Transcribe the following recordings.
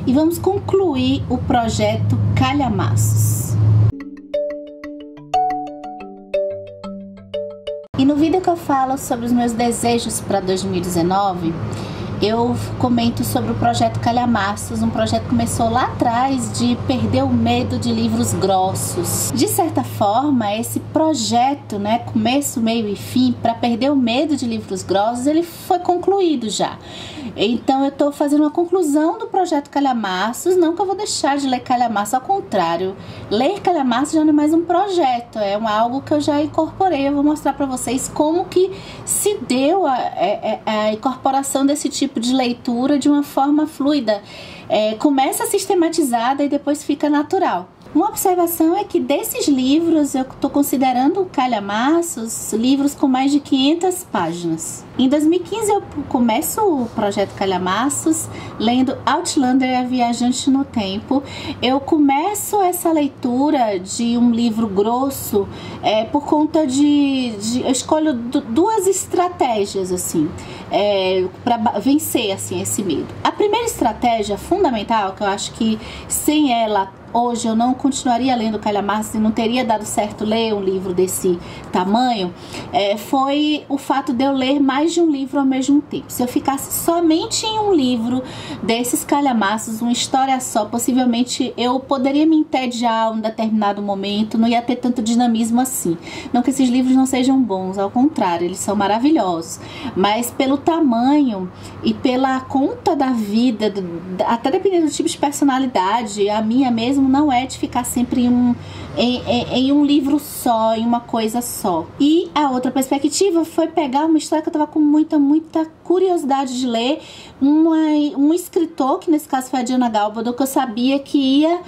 e vamos concluir o projeto Calhamaços. E no vídeo que eu falo sobre os meus desejos para 2019, eu comento sobre o projeto Calhamaços, um projeto que começou lá atrás de perder o medo de livros grossos. De certa forma, esse projeto, né, começo, meio e fim, para perder o medo de livros grossos, ele foi concluído já. Então eu estou fazendo uma conclusão do projeto Calhamaços, não que eu vou deixar de ler Calhamaços, ao contrário. Ler Calhamaços já não é mais um projeto, é algo que eu já incorporei. Eu vou mostrar para vocês como que se deu a incorporação desse tipo de leitura de uma forma fluida. Começa sistematizada e depois fica natural. Uma observação é que desses livros eu estou considerando o Calhamaços livros com mais de 500 páginas. Em 2015 eu começo o projeto Calhamaços lendo Outlander, A Viajante no Tempo. Eu começo essa leitura de um livro grosso por conta eu escolho duas estratégias assim, para vencer assim, esse medo. A primeira estratégia fundamental, que eu acho que sem ela hoje eu não continuaria lendo Calhamaços e não teria dado certo ler um livro desse tamanho, foi o fato de eu ler mais de um livro ao mesmo tempo. Se eu ficasse somente em um livro desses Calhamaços, uma história só, possivelmente eu poderia me entediar em um determinado momento, não ia ter tanto dinamismo assim. Não que esses livros não sejam bons, ao contrário, eles são maravilhosos, mas pelo tamanho e pela conta da vida, até dependendo do tipo de personalidade, a minha mesmo não é de ficar sempre em um livro só, em uma coisa só. E a outra perspectiva foi pegar uma história que eu tava com muita curiosidade de ler, um escritor, que nesse caso foi a Diana Gabaldon, que eu sabia que ia,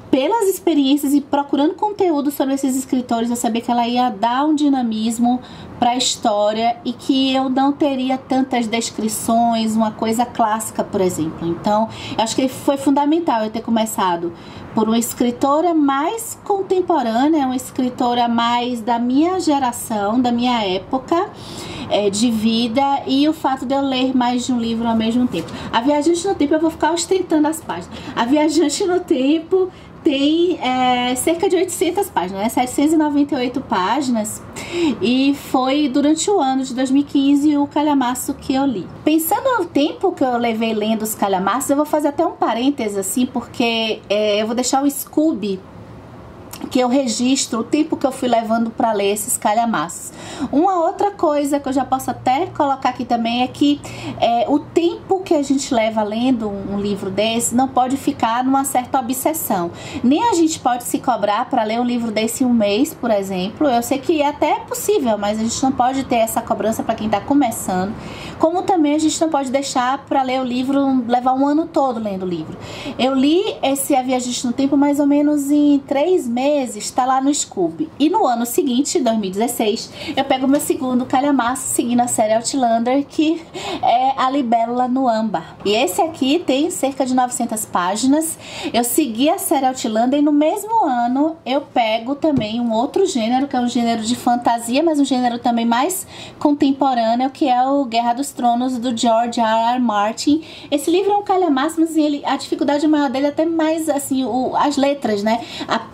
pelas experiências e procurando conteúdo sobre esses escritores, eu sabia que ela ia dar um dinamismo para a história e que eu não teria tantas descrições, uma coisa clássica, por exemplo. Então, eu acho que foi fundamental eu ter começado por uma escritora mais contemporânea, uma escritora mais da minha geração, da minha época de vida, e o fato de eu ler mais de um livro ao mesmo tempo. A Viajante no Tempo, eu vou ficar ostentando as páginas. A Viajante no Tempo tem cerca de 800 páginas, né? 798 páginas, e foi durante o ano de 2015 o Calhamaço que eu li. Pensando no tempo que eu levei lendo os Calhamaços, eu vou fazer até um parêntese assim, porque eu vou deixar o Scooby, que eu registro o tempo que eu fui levando para ler esses Calhamaços. Uma outra coisa que eu já posso até colocar aqui também é que o tempo que a gente leva lendo um livro desse não pode ficar numa certa obsessão. Nem a gente pode se cobrar para ler um livro desse em um mês, por exemplo. Eu sei que até é possível, mas a gente não pode ter essa cobrança para quem está começando. Como também a gente não pode deixar para ler o livro, levar um ano todo lendo o livro. Eu li esse A Viajante no Tempo mais ou menos em 3 meses, está lá no Scooby. E no ano seguinte, 2016, eu pego o meu segundo Calhamaço, seguindo a série Outlander, que é A Libélula no Âmbar. E esse aqui tem cerca de 900 páginas. Eu segui a série Outlander e no mesmo ano eu pego também um outro gênero, que é um gênero de fantasia, mas um gênero também mais contemporâneo, que é o Guerra dos Tronos, do George R. R. Martin. Esse livro é um calhamaço, mas assim, a dificuldade maior dele é até mais assim, as letras, né?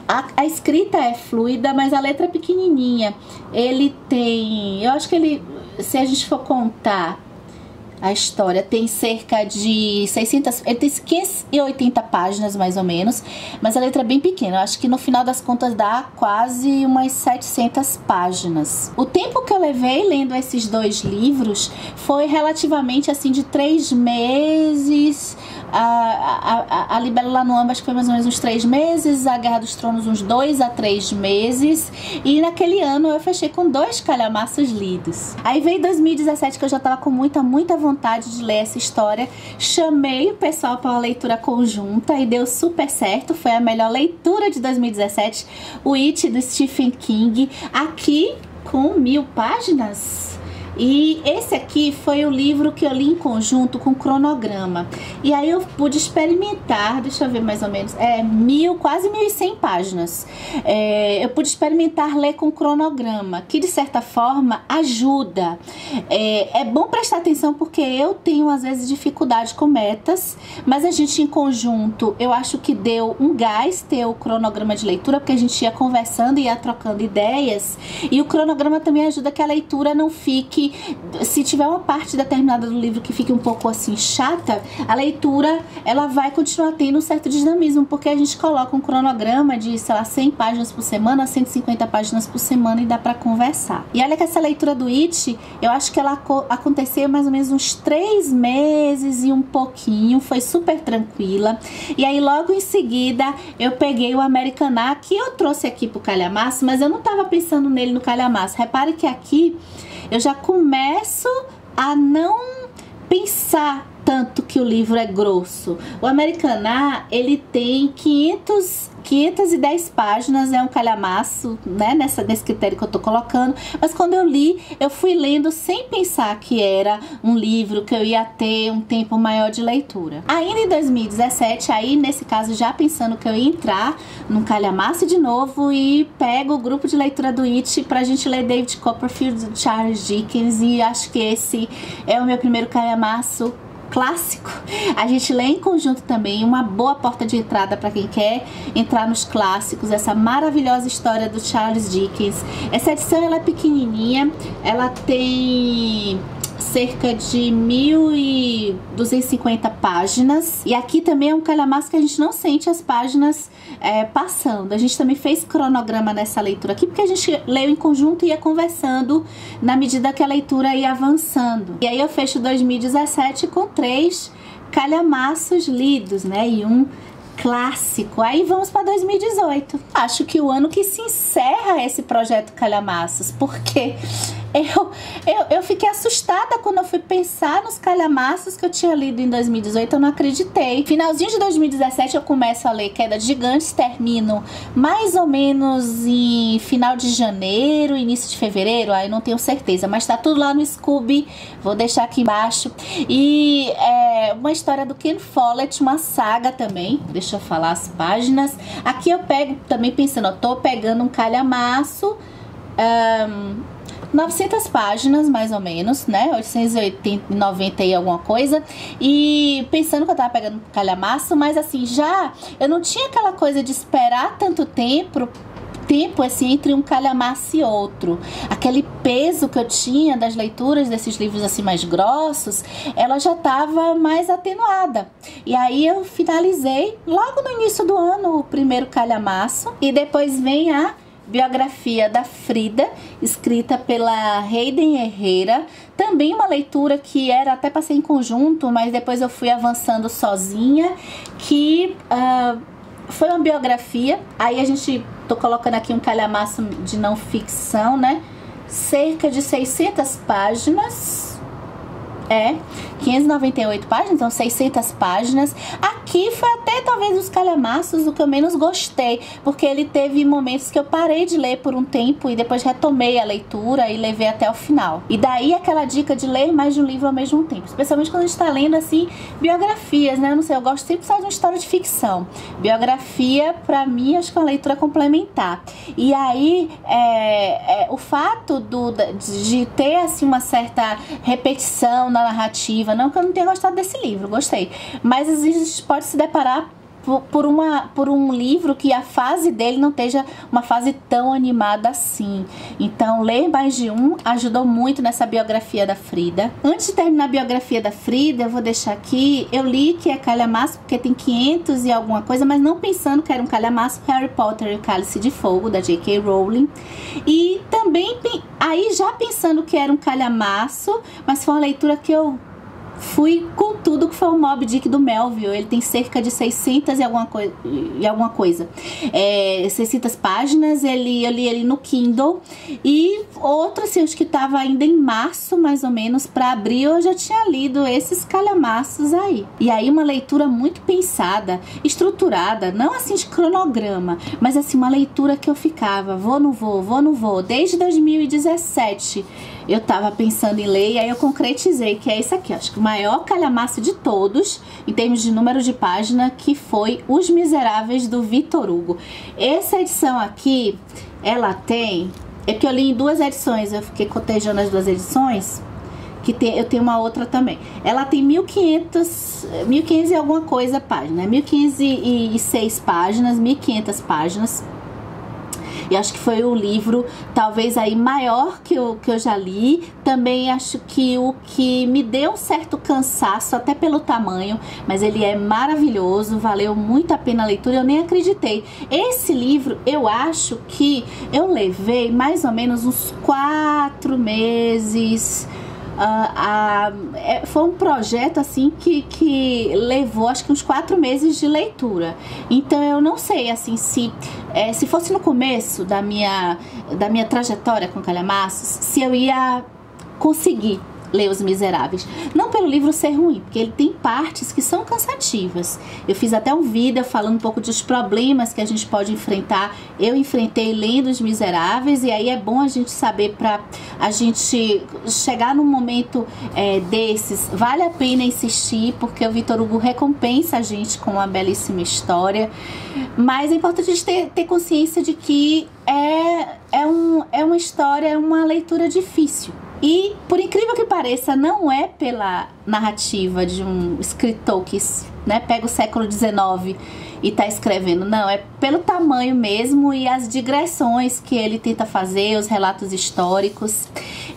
A escrita é fluida, mas a letra é pequenininha. Ele tem, eu acho que ele, se a gente for contar a história, tem cerca de 600, ele tem 580 páginas mais ou menos, mas a letra é bem pequena. Eu acho que no final das contas dá quase umas 700 páginas. O tempo que eu levei lendo esses dois livros foi relativamente assim de 3 meses. A Libélula no Âmbar acho que foi mais ou menos uns 3 meses, a Guerra dos Tronos uns 2 a 3 meses, e naquele ano eu fechei com 2 calhamaços lidos. Aí veio 2017, que eu já tava com muita vontade de ler essa história, chamei o pessoal para uma leitura conjunta e deu super certo, foi a melhor leitura de 2017, o It, do Stephen King, aqui com 1000 páginas. E esse aqui foi o livro que eu li em conjunto com cronograma. E aí eu pude experimentar, deixa eu ver mais ou menos, quase 1.100 páginas. Eu pude experimentar ler com cronograma, que de certa forma ajuda. É bom prestar atenção porque eu tenho às vezes dificuldade com metas, mas a gente em conjunto, eu acho que deu um gás ter o cronograma de leitura, porque a gente ia conversando e ia trocando ideias, e o cronograma também ajuda que a leitura não fique, se tiver uma parte determinada do livro que fique um pouco assim chata, a leitura ela vai continuar tendo um certo dinamismo, porque a gente coloca um cronograma de, sei lá, 100 páginas por semana, 150 páginas por semana e dá pra conversar. E olha que essa leitura do It, eu acho que ela aconteceu mais ou menos uns 3 meses e um pouquinho, foi super tranquila. E aí logo em seguida eu peguei o Americaná, que eu trouxe aqui pro calhamaço, mas eu não tava pensando nele no calhamaço. Repare que aqui eu já começo a não pensar tanto que o livro é grosso. O Americaná, ele tem 510 páginas, é um calhamaço, né, nesse critério que eu tô colocando, mas quando eu li, eu fui lendo sem pensar que era um livro que eu ia ter um tempo maior de leitura. Ainda em 2017, aí nesse caso já pensando que eu ia entrar num calhamaço de novo, e pego o grupo de leitura do It pra gente ler David Copperfield e Charles Dickens, e acho que esse é o meu primeiro calhamaço clássico. A gente lê em conjunto também, uma boa porta de entrada para quem quer entrar nos clássicos, essa maravilhosa história do Charles Dickens. Essa edição ela é pequenininha, ela tem cerca de 1.250 páginas, e aqui também é um calhamaço que a gente não sente as páginas passando. A gente também fez cronograma nessa leitura aqui, porque a gente leu em conjunto e ia conversando na medida que a leitura ia avançando. E aí eu fecho 2017 com 3 calhamaços lidos, né, e um clássico. Aí vamos para 2018. Acho que o ano que se encerra esse projeto Calhamaços, porque eu fiquei assustada quando eu fui pensar nos calhamaços que eu tinha lido em 2018, eu não acreditei. Finalzinho de 2017 eu começo a ler Queda de Gigantes, termino mais ou menos em final de janeiro, início de fevereiro, aí não tenho certeza, mas tá tudo lá no Scooby, vou deixar aqui embaixo. E uma história do Ken Follett, uma saga também, deixa eu falar as páginas. Aqui eu pego também pensando, eu tô pegando um calhamaço, 900 páginas mais ou menos, né, 880, 90 e alguma coisa, e pensando que eu tava pegando um calhamaço, mas assim, já eu não tinha aquela coisa de esperar tanto tempo assim entre um calhamaço e outro. Aquele peso que eu tinha das leituras desses livros assim mais grossos, ela já estava mais atenuada. E aí eu finalizei logo no início do ano o primeiro calhamaço, e depois vem a biografia da Frida, escrita pela Hayden Herrera. Também uma leitura que era até para ser em conjunto, mas depois eu fui avançando sozinha, que foi uma biografia. Aí a gente, tô colocando aqui um calhamaço de não ficção, né? Cerca de 600 páginas. 598 páginas, então 600 páginas. Aqui foi até talvez os calhamaços o que eu menos gostei, porque ele teve momentos que eu parei de ler por um tempo e depois retomei a leitura e levei até o final. E daí aquela dica de ler mais de um livro ao mesmo tempo, especialmente quando a gente tá lendo assim biografias, né? Eu não sei, eu gosto sempre só de uma história de ficção. Biografia, pra mim, acho que é uma leitura complementar. E aí o fato de ter assim uma certa repetição na narrativa, não que eu não tenha gostado desse livro, gostei, mas às vezes a gente pode se deparar por um livro que a fase dele não esteja uma fase tão animada assim. Então ler mais de um ajudou muito nessa biografia da Frida. Antes de terminar a biografia da Frida, eu vou deixar aqui, eu li que é calhamaço porque tem 500 e alguma coisa, mas não pensando que era um calhamaço, Harry Potter e o Cálice de Fogo, da J.K. Rowling. E também aí já pensando que era um calhamaço, mas foi uma leitura que eu fui com tudo, que foi o Moby Dick do Melville. Ele tem cerca de 600 e alguma coisa. 600 páginas. Eu li ele no Kindle. E outro, assim, acho que estava ainda em março, mais ou menos, para abril, eu já tinha lido esses calhamaços aí. E aí uma leitura muito pensada, estruturada, não assim de cronograma, mas assim uma leitura que eu ficava, vou, não vou, vou, não vou. Desde 2017 eu tava pensando em ler, e aí eu concretizei, que é esse aqui, acho que o maior calhamaço de todos, em termos de número de página, que foi Os Miseráveis, do Victor Hugo. Essa edição aqui, ela tem... É que eu li em 2 edições, eu fiquei cotejando as 2 edições, eu tenho uma outra também. Ela tem 1500 e alguma coisa página, 1506 páginas, 1500 páginas. E acho que foi o livro talvez aí maior que eu já li. Também acho que o que me deu um certo cansaço, até pelo tamanho, mas ele é maravilhoso, valeu muito a pena a leitura, eu nem acreditei. Esse livro, eu acho que eu levei mais ou menos uns 4 meses... foi um projeto assim que levou acho que uns 4 meses de leitura. Então eu não sei assim se fosse no começo da minha trajetória com calhamaços, se eu ia conseguir ler Os Miseráveis. Não pelo livro ser ruim, porque ele tem partes que são cansativas. Eu fiz até um vídeo falando um pouco dos problemas que a gente pode enfrentar. Eu enfrentei lendo Os Miseráveis, e aí é bom a gente saber, para a gente chegar num momento desses, vale a pena insistir, porque o Victor Hugo recompensa a gente com uma belíssima história. Mas é importante a gente ter consciência de que é uma história, é uma leitura difícil. E, por incrível que pareça, não é pela narrativa de um escritor que pega o século XIX e está escrevendo, não, é pelo tamanho mesmo e as digressões que ele tenta fazer, os relatos históricos.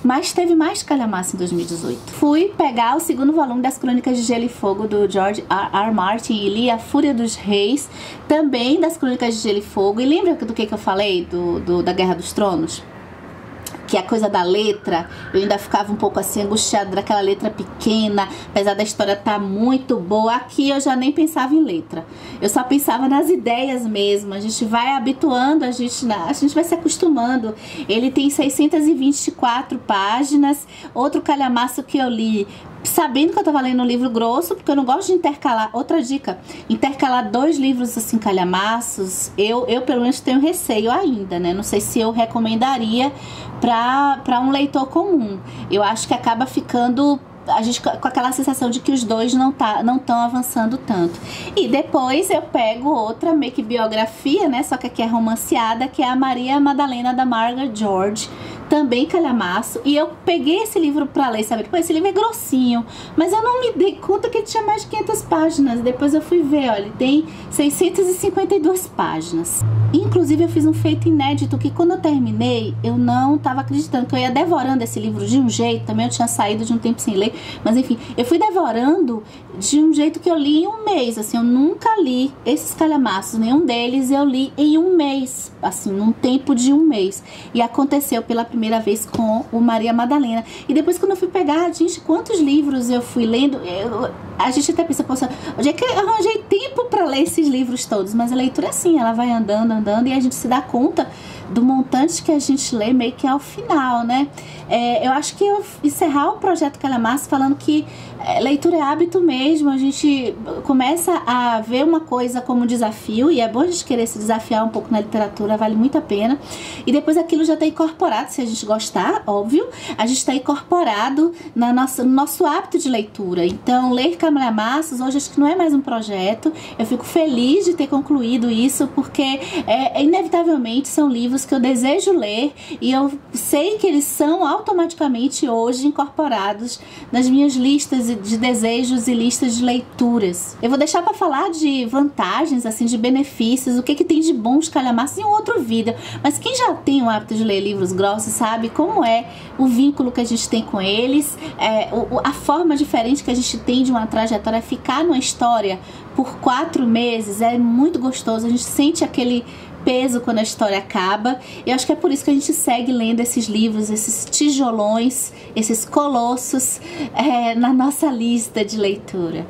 Mas teve mais calhamaço em 2018. Fui pegar o 2º volume das Crônicas de Gelo e Fogo, do George R. Martin, e li A Fúria dos Reis, também das Crônicas de Gelo e Fogo. E lembra do que eu falei da Guerra dos Tronos? Que a coisa da letra, eu ainda ficava um pouco assim angustiada daquela letra pequena, apesar da história estar muito boa. Aqui eu já nem pensava em letra, eu só pensava nas ideias mesmo. A gente vai habituando, a gente vai se acostumando. Ele tem 624 páginas. Outro calhamaço que eu li sabendo que eu tava lendo um livro grosso, porque eu não gosto de intercalar. Outra dica, intercalar 2 livros assim calhamaços, eu pelo menos tenho receio ainda, né? Não sei se eu recomendaria para um leitor comum. Eu acho que acaba ficando a gente com aquela sensação de que os 2 não estão avançando tanto. E depois eu pego outra meio que biografia, né? Só que aqui é romanceada, que é a Maria Madalena, da Margaret George. Também calhamaço. E eu peguei esse livro pra ler, sabe? Pô, esse livro é grossinho, mas eu não me dei conta que ele tinha mais de 500 páginas. Depois eu fui ver, olha, ele tem 652 páginas. Inclusive eu fiz um feito inédito, que quando eu terminei, eu não tava acreditando, que eu ia devorando esse livro de um jeito. Também eu tinha saído de um tempo sem ler, mas enfim, eu fui devorando de um jeito que eu li em um mês. Assim, eu nunca li esses calhamaços, nenhum deles eu li em um mês, assim, num tempo de um mês. E aconteceu pela primeira vez com o Maria Madalena. E depois, quando eu fui pegar, gente, quantos livros eu fui lendo, a gente até pensa, poxa, onde é que eu arranjei tempo para ler esses livros todos? Mas a leitura é assim, ela vai andando, e a gente se dá conta do montante que a gente lê meio que ao final, né? Eu acho que eu encerrar o projeto Calhamaço falando que leitura é hábito mesmo. A gente começa a ver uma coisa como desafio, e é bom a gente querer se desafiar um pouco na literatura, vale muito a pena. E depois aquilo já está incorporado, se a gente gostar, óbvio, a gente está incorporado no nosso hábito de leitura. Então, ler Calhamaços hoje acho que não é mais um projeto. Eu fico feliz de ter concluído isso, porque inevitavelmente são livros que eu desejo ler, e eu sei que eles são automaticamente hoje incorporados nas minhas listas de desejos e listas de leituras. Eu vou deixar para falar de vantagens, assim, de benefícios, o que tem de bons calhamaços em um outro vídeo. Mas quem já tem o hábito de ler livros grossos sabe como é o vínculo que a gente tem com eles, a forma diferente que a gente tem de uma trajetória. Ficar numa história por 4 meses é muito gostoso, a gente sente aquele peso quando a história acaba. Eu acho que é por isso que a gente segue lendo esses livros, esses tijolões, esses colossos na nossa lista de leitura.